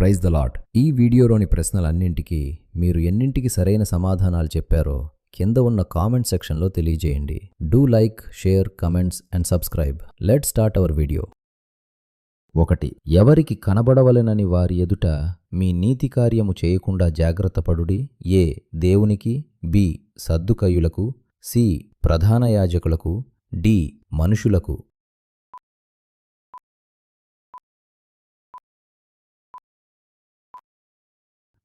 Praise the lord. ఈ వీడియోలోని ప్రశ్నలన్నింటికీ మీరు ఎన్నింటికి సరైన సమాధానాలు చెప్పారో కింద ఉన్న కామెంట్ సెక్షన్లో తెలియజేయండి. Do like, share, comments and subscribe. Let's start our video. 1. ఎవరికి కనబడవలెనని వారి ఎదుట మీ నీతి కార్యము చేయకుండా జాగ్రత్తపడుడి. ఏ. దేవునికి. బి. సద్దుకయ్యులకు. సి. ప్రధాన యాజకులకు. డి. మనుషులకు.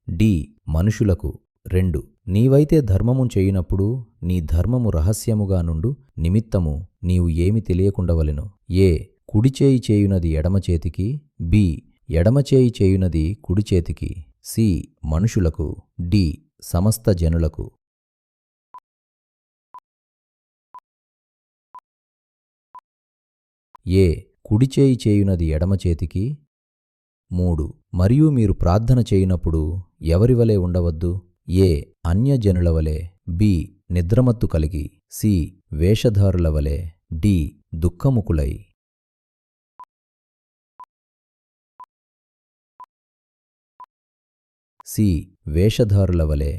డి. మనుషులకు. 2. నీవైతే ధర్మము చేయునప్పుడు నీ ధర్మము రహస్యముగా నుండు నిమిత్తము నీవు ఏమి తెలియకుండవలెను. ఏ. కుడిచేయి చేయునది ఎడమచేతికి. బి. ఎడమచేయి చేయునది కుడిచేతికి. సి. మనుషులకు. డి. సమస్త జనులకు. ఏ. కుడిచేయి చేయునది ఎడమచేతికి. 3. మరియు మీరు ప్రార్థన చేయునప్పుడు ఎవరివలే ఉండవద్దు. ఏ. అన్యజనులవలే. బి. నిద్రమత్తు కలిగి. సి. వేషధారులవలే. డి. దుఃఖముకులై. సి. వేషధారులవలే.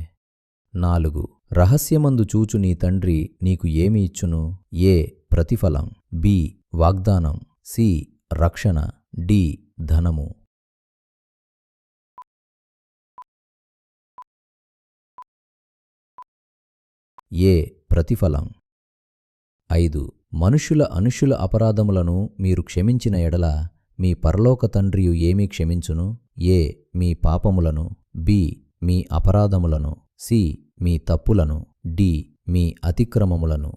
4. రహస్యమందు చూచు నీ తండ్రి నీకు ఏమి ఇచ్చును. ఏ. ప్రతిఫలం. బి. వాగ్దానం. సి. రక్షణ. డి. ధనము. ఏ. ప్రతిఫలం. 5. మనుషుల అనుషుల అపరాధములను మీరు క్షమించిన ఎడల మీ పరలోక తండ్రియు ఏమీ క్షమించును. ఏ. మీ పాపములను. బి. మీ అపరాధములను. సి. మీ తప్పులను. డి. మీ అతిక్రమములను.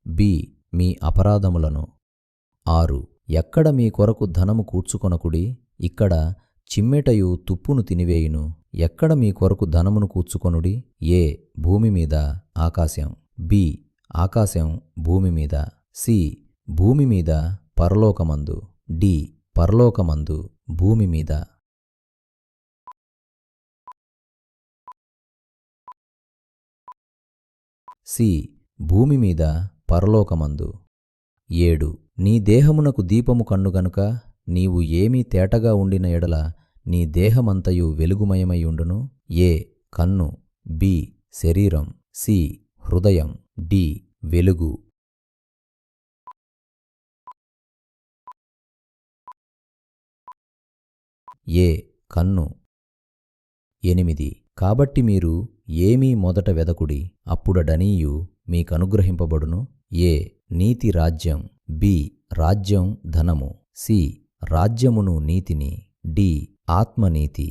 బి. మీ అపరాధములను. 6. ఎక్కడ మీ కొరకు ధనము కూర్చుకొనకుడి. ఇక్కడ చిమ్మెటయు తుప్పును తినివేయును. ఎక్కడ మీ కొరకు ధనమును కూర్చుకొనుడి. ఏ. భూమి మీద, ఆకాశం. బి. ఆకాశం భూమి మీద. సి. భూమి మీద పరలోకమందు. డి. పరలోకమందు భూమి మీద. సి. భూమి మీద పరలోకమందు. 7. నీ దేహమునకు దీపము కన్ను గనుక నీవు ఏమీ తేటగా ఉండిన ఎడల నీ దేహమంతయు వెలుగుమయమయుండును. ఏ. కన్ను. బి. శరీరం. సి. హృదయం. డి. వెలుగు. ఏ. కన్ను. 8. కాబట్టి మీరు ఏమీ మొదట వెదకుడి, అప్పుడడనీయు మీకనుగ్రహింపబడును. ఏ. నీతి రాజ్యం. బి. రాజ్యం ధనము. సి. రాజ్యమును నీతిని. డి. ఆత్మనీతి.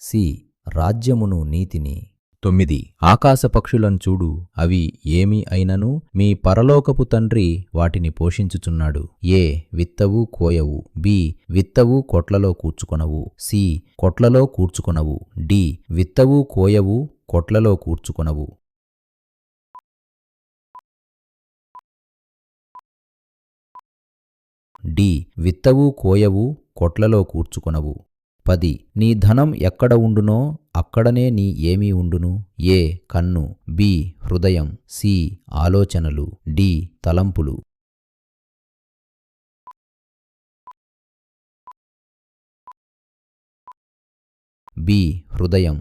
సి. రాజ్యమును నీతిని. 9. ఆకాశపక్షులను చూడు, అవి ఏమి అయినను మీ పరలోకపు తండ్రి వాటిని పోషించుచున్నాడు. ఏ. విత్తవు కోయవు. బి. విత్తవు కొట్లలో కూర్చుకొనవు. సి. కొట్లలో కూర్చుకొనవు. డి. విత్తవు కోయవు కొట్లలో కూర్చుకొనవు. డి. విత్తవు కోయవు కొట్లలో కూర్చుకొనవు. 10. నీ ధనం ఎక్కడ ఉండునో అక్కడనే నీ ఏమీ ఉండును. ఏ. కన్ను. బి. హృదయం. సి. ఆలోచనలు. డి. తలంపులు. బి. హృదయం.